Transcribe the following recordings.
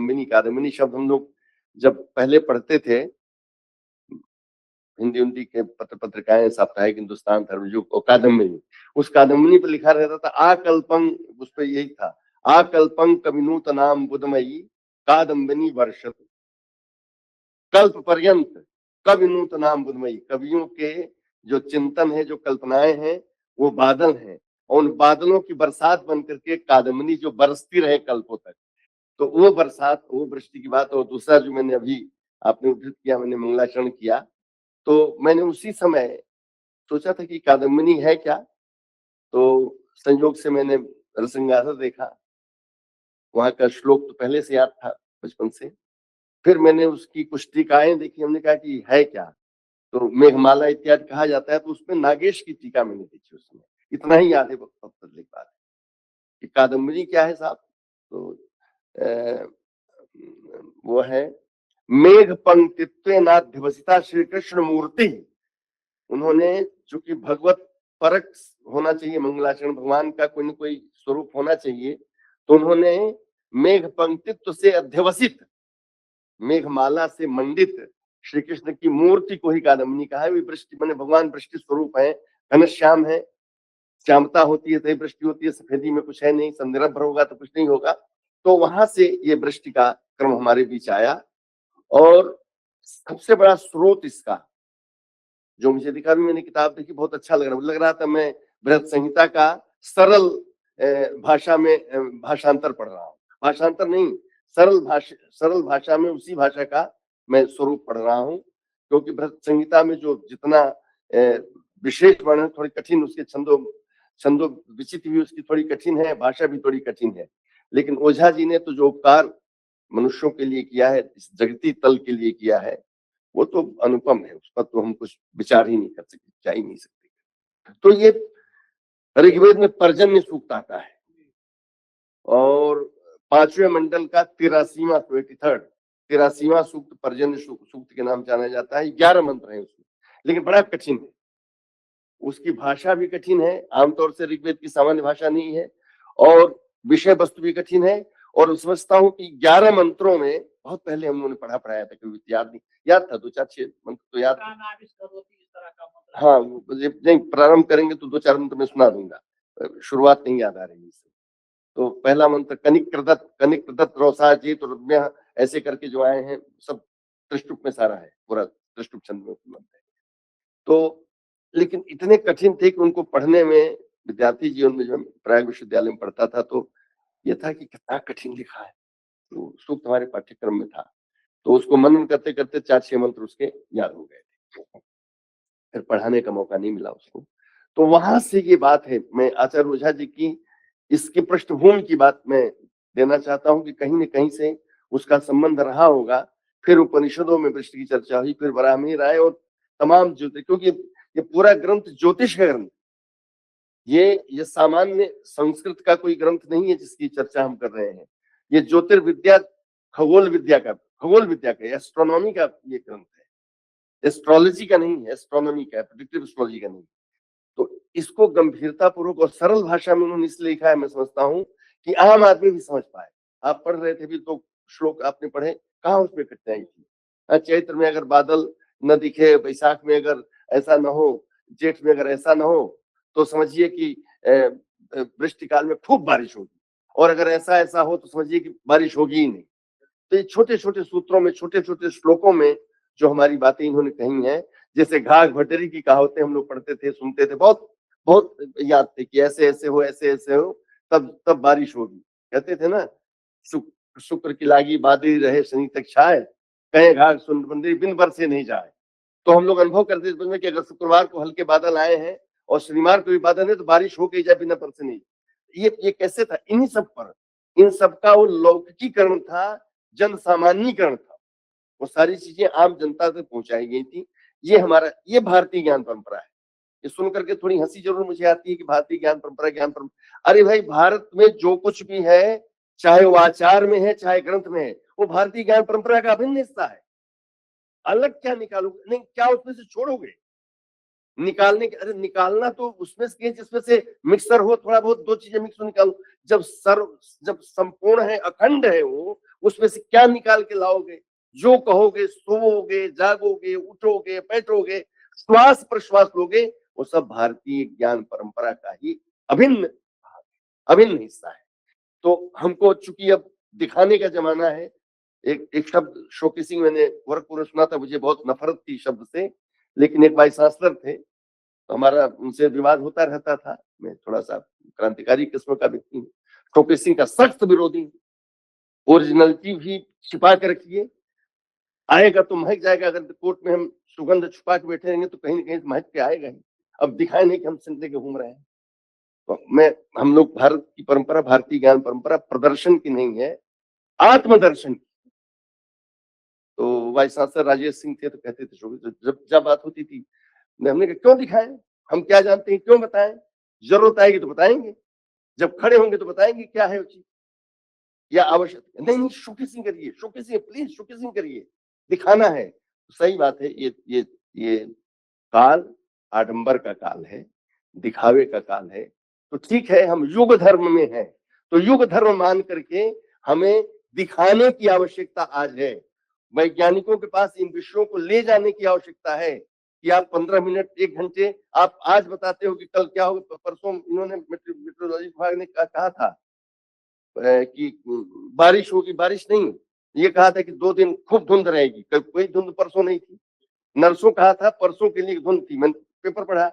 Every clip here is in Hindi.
कादम्बिनी, कादम्बिनी शब्द हम लोग जब पहले पढ़ते थे, हिंदी के पत्रिकाएं, साप्ताहिक हिंदुस्तान, धर्मयुग और कादम्बिनी, उस कादम्बिनी पर लिखा रहता था आकल्पं, उस पर यही था, आकल्पं कविनूतनाम बुधमयी कादम्बिनी वर्षतु, कल्प पर्यंत कविनूतनाम बुधमयी। कवियों के जो चिंतन है, जो कल्पनाएं हैं, वो बादल हैं, और उन बादलों की बरसात बन करके कादम्बिनी जो बरसती रहे कल्पों तक। तो वो बरसात, वो वृष्टि की बात। और दूसरा जो मैंने अभी आपने उद्धृत किया, मैंने मंगलाचरण किया, तो मैंने उसी समय सोचा था कि कादम्बिनी है क्या, तो संयोग से मैंने रसगंगाधर देखा, वहां का श्लोक तो पहले से याद था बचपन से। फिर मैंने उसकी कुछ टीकाएं देखी, हमने कहा कि है क्या, तो मेघमाला इत्यादि कहा जाता है, तो उसमें नागेश की टीका मैंने देखी उसमें। इतना ही याद है पब्लिक बात कि कादम्बरी क्या है साहब, तो वो है मेघ पंक्तित्वेनाध्यवसिता श्री कृष्ण मूर्ति। उन्होंने, चूंकि भगवत परक होना चाहिए मंगलाचरण, भगवान का कोई न कोई स्वरूप होना चाहिए, तो उन्होंने मेघ पंक्तित्व से अध्यवसित, मेघमाला से मंडित श्री कृष्ण की मूर्ति को ही कादम्बिनी कहा है। वे वृष्टि माने भगवान वृष्टि स्वरूप है, घनश्याम है, श्यामता होती है तभी वृष्टि होती है, सफेदी में कुछ है नहीं, संदर्भ होगा तो कुछ नहीं होगा। तो वहां से ये वृष्टि का क्रम हमारे बीच आया। और सबसे बड़ा स्रोत इसका जो मुझे दिखा, भी मैंने किताब देखी, बहुत अच्छा लग रहा था मैं बृहत संहिता का सरल भाषा में भाषांतर पढ़ रहा हूँ। भाषांतर नहीं, सरल भाषा में उसी भाषा का मैं स्वरूप पढ़ रहा हूँ, क्योंकि बृहत संहिता में जो जितना विशेष वर्णन थोड़ी कठिन, उसके छंदो विचित्र भी उसकी थोड़ी कठिन है, भाषा भी थोड़ी कठिन है। लेकिन ओझा जी ने तो जो उपकार मनुष्यों के लिए किया है, इस जगती तल के लिए किया है, वो तो अनुपम है, उस पर तो हम कुछ विचार ही नहीं कर सकते, जा ही नहीं सकते। तो ये ऋग्वेद में पर्जन्य सूक्त आता है, और 5वें मंडल का 83वां 83वां सूक्त पर्जन्य सूक्त के नाम जाना जाता है। 11 मंत्र है उसमें, लेकिन बड़ा कठिन है, उसकी भाषा भी कठिन है, आमतौर से ऋग्वेद की सामान्य भाषा नहीं है, और विषय वस्तु भी कठिन है। और समझता हूँ कि 11 मंत्रों में, बहुत पहले हम लोगों ने पढ़ाया था, कभी याद नहीं, याद था 2-4-6 मंत्र तो याद। हाँ, नहीं प्रारंभ करेंगे तो 2-4 मंत्र में सुना दूंगा, शुरुआत नहीं याद आ रही है। तो पहला मंत्र कनिक प्रदत्त रोसा जीत रुद्म्य, ऐसे करके जो आए हैं सब त्रिष्टुप में सारा है, पूरा त्रिष्टुप छंद में उपलब्ध है। तो लेकिन इतने कठिन थे कि उनको पढ़ने में, विद्यार्थी जीवन में जब प्रयाग विश्वविद्यालय में पढ़ता था, तो ये था कि कितना कठिन लिखा है। तो सूक्त हमारे पाठ्यक्रम में था, तो उसको मनन करते करते 4-6 मंत्र उसके याद हो गए थे, फिर पढ़ाने का मौका नहीं मिला उसको। तो वहां से ये बात है, मैं आचार्य ओझा जी की इसकी पृष्ठभूमि की बात मैं देना चाहता हूं कि कहीं न कहीं से उसका संबंध रहा होगा। फिर उपनिषदों में वृष्टि की चर्चा हुई, फिर वराहमिहिर आए, और तमाम ज्योतिष, क्योंकि ये पूरा ग्रंथ ज्योतिष का ग्रंथ, ये सामान्य संस्कृत का कोई ग्रंथ नहीं है जिसकी चर्चा हम कर रहे हैं। ये ज्योतिर्विद्या, खगोल विद्या का, एस्ट्रोनॉमी का ये ग्रंथ है, एस्ट्रोलॉजी का नहीं है, एस्ट्रोनॉमी का, प्रेडिक्टिव एस्ट्रोलॉजी का नहीं। तो इसको गंभीरता पूर्वक और सरल भाषा में उन्होंने इसलिए लिखा है, मैं समझता हूँ कि आम आदमी भी समझ पाए। आप पढ़ रहे थे भी तो श्लोक आपने पढ़े, कहाँ उसमें कठिनाई थी। चैत्र में अगर बादल न दिखे, बैसाख में अगर ऐसा न हो, जेठ में अगर ऐसा न हो, तो समझिए कि वृष्टि काल में खूब बारिश होगी, और अगर ऐसा ऐसा हो तो समझिए कि बारिश होगी ही नहीं। तो ये छोटे छोटे सूत्रों में, छोटे छोटे श्लोकों में जो हमारी बातें इन्होंने कही हैं, जैसे घाघ भटेरी की कहावतें हम लोग पढ़ते थे, सुनते थे, बहुत बहुत याद थे कि ऐसे ऐसे हो, ऐसे ऐसे हो, तब बारिश होगी, कहते थे ना। शुक्र की लागी बादली रहे शनि तक छाए, कहे घाघ सुन बंदरी बिन बरसे नहीं जाए। तो हम लोग अनुभव करते थे कि अगर शुक्रवार को हल्के बादल आए हैं और शनिवार को भी बादल है, तो बारिश हो गई जाए बिना बरसे नहीं। ये कैसे था, इन्हीं सब पर, इन सबका वो लौकिकीकरण था, जन सामान्यीकरण था, वो सारी चीजें आम जनता तक पहुंचाई गई थी। ये भारतीय ज्ञान परंपरा है। ये सुन करके थोड़ी हंसी जरूर मुझे आती है कि भारतीय ज्ञान परंपरा। अरे भाई, भारत में जो कुछ भी है, चाहे वो आचार में है, चाहे ग्रंथ में है, वो भारतीय ज्ञान परंपरा का अभिन्न हिस्सा है। अलग क्या निकालोगे, नहीं क्या उसमें से छोड़ोगे। निकालने के, अरे निकालना तो उसमें से जिसमें से मिक्सर हो, थोड़ा बहुत दो चीजें मिक्स हो निकालो। जब संपूर्ण है, अखंड है वो, उसमें से क्या निकाल के लाओगे? जो कहोगे, सोओगे, जागोगे, उठोगे, बैठोगे, श्वास प्रश्वास लोगे, वो सब भारतीय ज्ञान परंपरा का ही अभिन्न अभिन्न हिस्सा है। तो हमको चूंकि अब दिखाने का जमाना है, एक शब्द शोकेसिंग मैंने गोरखपुर में सुना था, मुझे बहुत नफरत थी शब्द से, लेकिन एक वाइस चांसलर थे, तो हमारा उनसे विवाद होता रहता था। मैं थोड़ा सा क्रांतिकारी किस्म का व्यक्ति हूँ, शोकेसिंग का सख्त विरोधी हूँ। ओरिजिनलिटी भी छिपा के रखिए, आएगा तो महक जाएगा। अगर कोर्ट में हम सुगंध छुपा के बैठे रहेंगे तो कहीं ना कहीं महक के आएगा ही। अब दिखाए नहीं कि हम सिंध के घूम रहे हैं। तो हम लोग भारत की परंपरा, भारतीय ज्ञान परंपरा प्रदर्शन की नहीं है, आत्मदर्शन की। तो वाइस चांसलर राजेश सिंह थे, तो कहते थे जब जब बात होती थी, हमने कहा क्यों दिखाएं, हम क्या जानते हैं, क्यों बताएं? जरूरत आएगी तो बताएंगे, जब खड़े होंगे तो बताएंगे क्या है वो चीज या आवश्यक। नहीं, शोकेसिंग करिए, शोकेसिंग प्लीज, शोकेसिंग करिए, दिखाना है। तो सही बात है, ये काल आडंबर का काल है, दिखावे का काल है। तो ठीक है, हम युग धर्म में हैं, तो युग धर्म मान करके हमें दिखाने की आवश्यकता आज है। वैज्ञानिकों के पास इन विषयों को ले जाने की आवश्यकता है कि आप 15 मिनट, 1 घंटे आप आज बताते हो कि कल क्या होगा। परसों इन्होंने मेट्रोलॉजी विभाग ने कहा था कि बारिश होगी, बारिश नहीं, ये कहा था कि 2 दिन खूब धुंध रहेगी। कोई धुंध परसों नहीं थी। नरसों कहा था परसों के लिए धुंध थी, मैंने पेपर पढ़ा।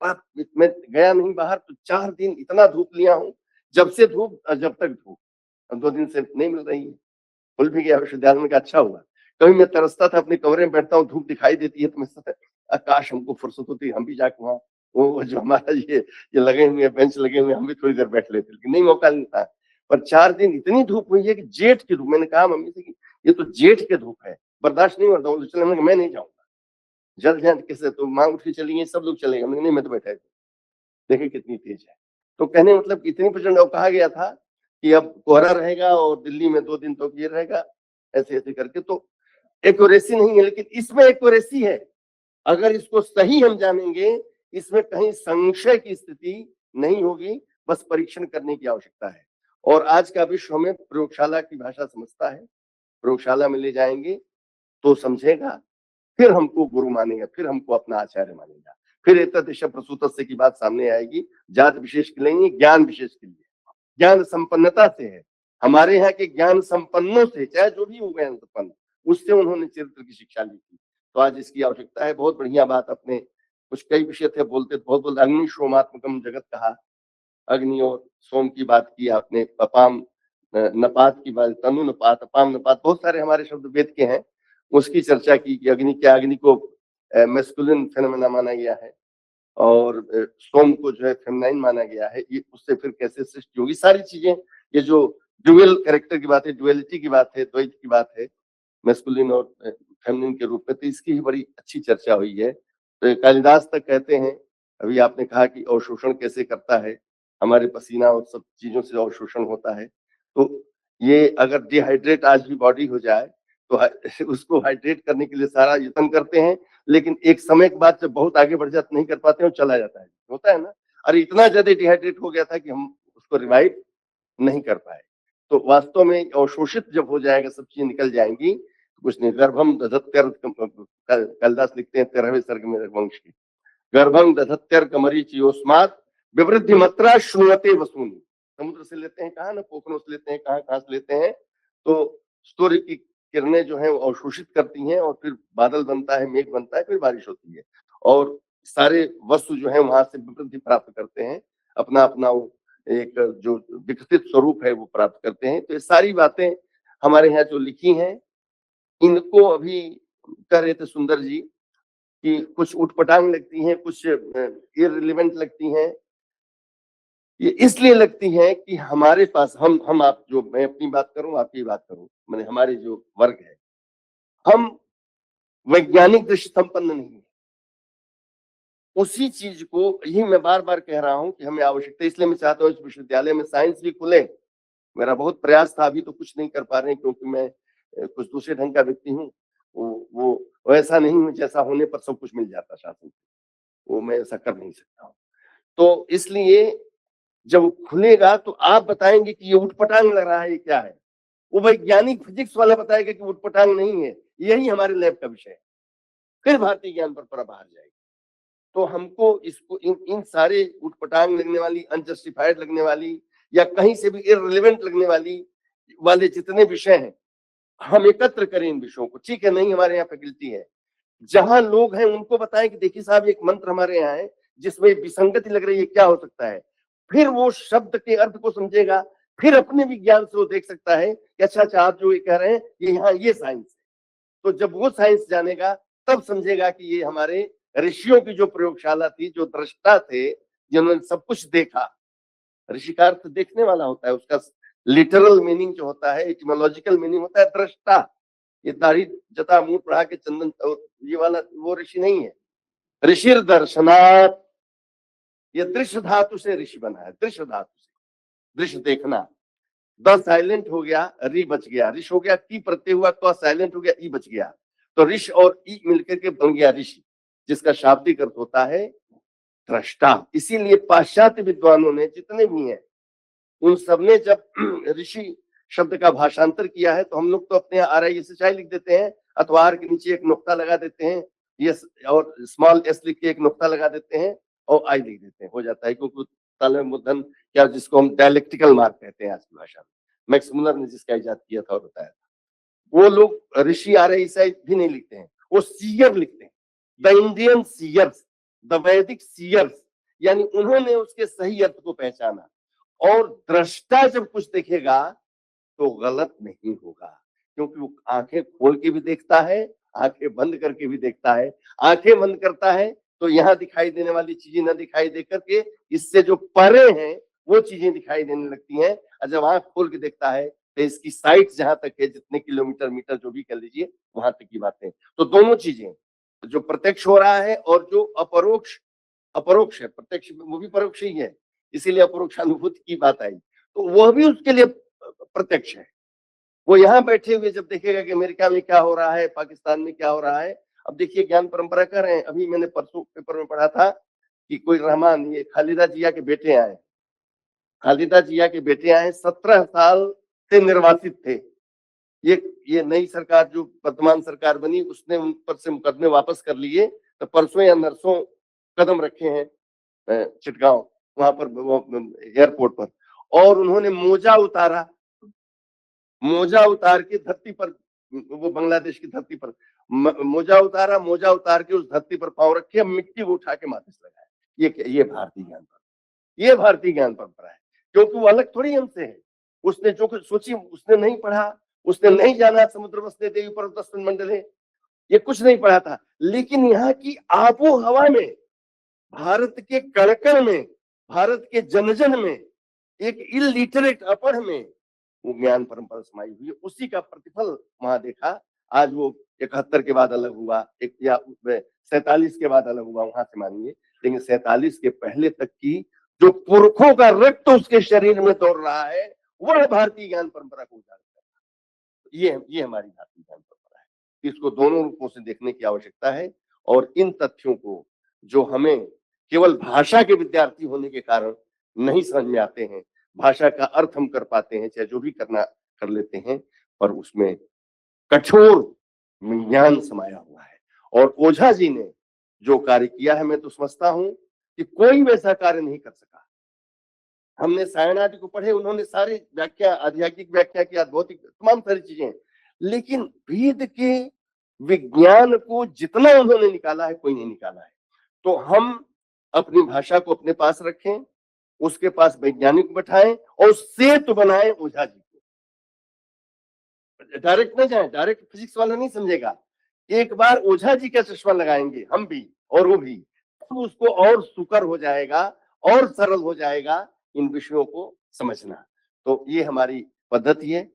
मैं गया नहीं बाहर, तो 4 दिन इतना धूप लिया हूँ, जब से धूप जब तक धूप। अब 2 दिन से नहीं मिल रही है। खुल भी गया विश्वविद्यालय में, अच्छा हुआ। कभी मैं तरसता था, अपने कमरे में बैठता हूँ, धूप दिखाई देती है तो मैं काश हमको फुर्सत होती, हम भी जाके वहाँ वो जो हमारा ये लगे हुए बेंच लगे हुए, हम भी थोड़ी देर बैठ लेते, लेकिन नहीं, मौका नहीं था। पर 4 दिन इतनी धूप हुई है कि जेठ की धूप। मैंने कहा मम्मी से कि ये तो जेठ की धूप है, बर्दाश्त नहीं होता। चले, मैं नहीं जाऊंगा, जल्द जल्द कैसे, तो माँ उठ के चली गई, सब लोग चले गए, नहीं मैं तो बैठा है। देखे कितनी तेज है। तो कहने मतलब इतनी प्रचंड, और कहा गया था कि अब कोहरा रहेगा और दिल्ली में 2 दिन तो ये रहेगा, ऐसे ऐसे करके। तो एक्यूरेसी नहीं है, लेकिन इसमें एक्यूरेसी है। अगर इसको सही हम जानेंगे, इसमें कहीं संशय की स्थिति नहीं होगी, बस परीक्षण करने की आवश्यकता है। और आज का विश्व हमें प्रयोगशाला की भाषा समझता है। प्रयोगशाला में ले जाएंगे तो समझेगा, फिर हमको गुरु मानेगा, फिर हमको अपना आचार्य मानेगा, फिर एतद् प्रसूतस्य की बात सामने आएगी। जात विशेष के लिए, ज्ञान विशेष के लिए, ज्ञान संपन्नता से है। हमारे यहाँ के ज्ञान संपन्नों से, चाहे जो भी हो ज्ञान संपन्न, उससे उन्होंने चरित्र की शिक्षा ली थी। तो आज इसकी आवश्यकता है। बहुत बढ़िया बात, अपने कुछ कई विषय थे, बोलते बहुत अग्नि सोमात्मकम जगत कहा, अग्नि और सोम की बात की आपने, अपाम नपात की बात, तनु नपात, अपाम नपात, बहुत सारे हमारे शब्द वेद के हैं, उसकी चर्चा की कि अग्नि क्या, अग्नि को मेस्कुलिन फेनोमेना माना गया है और सोम को जो है फेमिनाइन माना गया है। ये उससे फिर कैसे सृष्टि होगी, सारी चीजें, ये जो ड्यूअल कैरेक्टर की बात है, ड्युअलिटी की बात है, द्वैत की बात है, मेस्कुलिन और फेमिनिन के रूप में, तो इसकी ही बड़ी अच्छी चर्चा हुई है। तो कालिदास तक कहते हैं, अभी आपने कहा कि अवशोषण कैसे करता है, हमारे पसीना और सब चीजों से अवशोषण होता है। तो ये अगर डिहाइड्रेट आज भी बॉडी हो जाए तो उसको हाइड्रेट करने के लिए सारा यत्न करते हैं, लेकिन एक समय के बाद जब बहुत आगे बढ़ जाते, नहीं कर पाते हैं, चला जाता है, होता है ना। अरे इतना ज्यादा डिहाइड्रेट हो गया था कि हम उसको रिवाइव नहीं कर पाए। तो वास्तव में अवशोषित जब हो जाएगा, सब चीजें निकल जाएंगी, तो कुछ नहीं। गर्भम दधत्यर, कालिदास लिखते हैं 13वें सर्ग में रघुवंश की, गर्भम दधत्यर कमरीचियोस्मात् विवृद्धि मात्रा श्नुवते वसूनि। समुद्र से लेते हैं कहाँ ना, पोखरों से लेते हैं कहाँ, कहाँ से लेते हैं। तो सूर्य की किरणें जो है वो अवशोषित करती हैं, और फिर बादल बनता है, मेघ बनता है, फिर बारिश होती है, और सारे वस्तु जो है वहां से विवृद्धि प्राप्त करते हैं, अपना अपना वो एक जो विकसित स्वरूप है वो प्राप्त करते हैं। तो ये सारी बातें हमारे यहाँ जो लिखी हैं, इनको अभी कह रहे थे सुंदर जी कि कुछ उटपटांग लगती हैं, कुछ इररिलेवेंट लगती हैं। ये इसलिए लगती है कि हमारे पास, हम आप जो, मैं अपनी बात करूं, आपकी बात करूं, मैंने हमारे जो वर्ग है, हम वैज्ञानिक दृष्टि संपन्न नहीं है। उसी चीज को यही मैं बार बार कह रहा हूं कि हमें आवश्यकता, इसलिए मैं चाहता हूं इस विश्वविद्यालय में साइंस भी खुले। मेरा बहुत प्रयास था, अभी तो कुछ नहीं कर पा रहे हैं क्योंकि मैं कुछ दूसरे ढंग का व्यक्ति हूँ। वो वैसा नहीं हूँ जैसा होने पर सब कुछ मिल जाता शासन से। वो मैं ऐसा कर नहीं सकता हूँ। तो इसलिए जब वो खुलेगा तो आप बताएंगे कि ये उटपटांग लग रहा है, ये क्या है। वो वैज्ञानिक फिजिक्स वाला बताएगा कि उटपटांग नहीं है, यही हमारे लैब का विषय है। फिर भारतीय ज्ञान परंपरा बाहर जाएगी। तो हमको इसको इन सारे उटपटांग लगने वाली, अनजस्टिफाइड लगने वाली या कहीं से भी इररिलेवेंट लगने वाले जितने विषय हैं, हम एकत्र करें इन विषयों को। ठीक है, नहीं हमारे यहाँ फैकल्टी है, जहां लोग हैं उनको बताएं कि देखिए साहब एक मंत्र हमारे यहाँ है जिसमें विसंगति लग रही है, क्या हो सकता है। फिर वो शब्द के अर्थ को समझेगा, फिर अपने विज्ञान से वो देख सकता है कि अच्छा अच्छा आप जो ये कह रहे हैं ये यहाँ ये साइंस है। तो जब वो साइंस जानेगा तब समझेगा कि ये हमारे ऋषियों की जो प्रयोगशाला थी, जो दृष्टा थे, जिन्होंने सब कुछ देखा। ऋषि का अर्थ देखने वाला होता है, उसका लिटरल मीनिंग जो होता है, इटिमोलॉजिकल मीनिंग होता है दृष्टा। ये दाढ़ी जटा मुंह पढ़ा के चंदन ये वाला वो ऋषि नहीं है। ऋषिर दर्शनात्, ये दृश्य धातु से ऋषि बना है, दृश्य धातु से, दृश्य देखना। द साइलेंट हो गया, री बच गया, ऋष हो गया, टी प्रत्यय हुआ, क साइलेंट हो गया, ई बच गया। तो ऋष और ई मिलकर के बन गया ऋषि, जिसका शाब्दिक अर्थ होता है दृष्टा। इसीलिए पाश्चात्य विद्वानों ने जितने भी हैं उन सबने जब ऋषि शब्द का भाषांतर किया है, तो हम लोग तो अपने RISHI लिख देते हैं, अथवा आर के नीचे एक नुक्ता लगा देते हैं, यस, और स्मॉल एस लिख के एक नुक्ता लगा देते हैं और आई लिख देते हैं, हो जाता है। क्योंकि तालव्य मूर्धन क्या, जिसको हम डायलेक्टिकल मार्क कहते हैं आज की भाषा में, मैक्स मुलर ने जिसका इजाद किया था और बताया था, वो लोग ऋषि RISHI भी नहीं लिखते हैं, वो सीयर लिखते हैं। द इंडियन सीयर्स, द वैदिक सीयर्स, यानी उन्होंने उसके सही अर्थ को पहचाना। और दृष्टा जब कुछ देखेगा तो गलत नहीं होगा, क्योंकि वो आंखें खोल के भी देखता है, आंखें बंद करके भी देखता है। आंखें बंद करता है तो यहाँ दिखाई देने वाली चीजें न दिखाई दे करके इससे जो परे हैं वो चीजें दिखाई देने लगती हैं। और जब आंख खोल के देखता है तो इसकी साइट जहां तक है, जितने किलोमीटर मीटर जो भी कर लीजिए, वहां तक की बातें। तो दोनों चीजें, जो प्रत्यक्ष हो रहा है और जो अपरोक्ष अपरोक्ष है, प्रत्यक्ष वो भी परोक्ष ही है, इसीलिए अपरोक्षानुभूति की बात आई, तो वह भी उसके लिए प्रत्यक्ष है। वो यहाँ बैठे हुए जब देखेगा कि अमेरिका में क्या हो रहा है, पाकिस्तान में क्या हो रहा है। अब देखिए ज्ञान परंपरा कर रहे हैं, अभी मैंने परसों पेपर में पढ़ा था कि कोई रहमान, ये खालिदा जिया के बेटे आए, खालिदा जिया के बेटे आए, 17 साल से निर्वासित थे। ये नई सरकार जो वर्तमान सरकार बनी उसने उन पर से मुकदमे वापस कर लिए, तो परसों या नरसों कदम रखे हैं चिटगांव, वहां पर एयरपोर्ट पर, और उन्होंने मोजा उतारा, मोजा उतार के धरती पर, वो बांग्लादेश की धरती पर मोजा उतारा, मोजा उतार के उस धरती पर पांव रखे, मिट्टी को उठा के माथे से लगाया। ये भारतीय ज्ञान परंपरा, ये भारतीय ज्ञान परंपरा है, क्योंकि वो अलग थोड़ी हमसे है। उसने जो कुछ सोची उसने नहीं पढ़ा, उसने नहीं जाना समुद्र बसते देवी पर्वत दर्शन मंडल है, ये कुछ नहीं पढ़ा था। लेकिन यहाँ की आबो हवा में, भारत के कण में, भारत के जन जन में, एक इलिटरेट अपढ़ में वो ज्ञान परंपरा समाई हुई है। उसी का प्रतिफल वहां देखा। आज वो 71 के बाद अलग हुआ, एक या 47 के बाद अलग हुआ, वहां से मानिए, लेकिन 47 के पहले तक की जो पुरखों का रक्त उसके शरीर में दौड़ रहा है, वह भारतीय ज्ञान परंपरा को उजागर करता है। ये हमारी भारतीय ज्ञान परंपरा है। इसको दोनों रूपों से देखने की आवश्यकता है। और इन तथ्यों को जो हमें केवल भाषा के विद्यार्थी होने के कारण नहीं समझ में आते हैं, भाषा का अर्थ हम कर पाते हैं, चाहे जो भी करना कर लेते हैं, पर उसमें कठोर विज्ञान समाया हुआ है। और ओझा जी ने जो कार्य किया है, मैं तो समझता हूं कि कोई वैसा कार्य नहीं कर सका। हमने सायण आदि को पढ़े, उन्होंने सारे व्याख्या, आध्यात्मिक व्याख्या किया, भौतिक तमाम सारी चीजें, लेकिन वेद के विज्ञान को जितना उन्होंने निकाला है कोई नहीं निकाला है। तो हम अपनी भाषा को अपने पास रखें, उसके पास वैज्ञानिक बैठाएं और सेतु बनाएं ओझा जी को। डायरेक्ट न जाए, डायरेक्ट फिजिक्स वाला नहीं समझेगा। एक बार ओझा जी का चश्मा लगाएंगे हम भी और वो भी, तो उसको और सुकर हो जाएगा और सरल हो जाएगा इन विषयों को समझना। तो ये हमारी पद्धति है।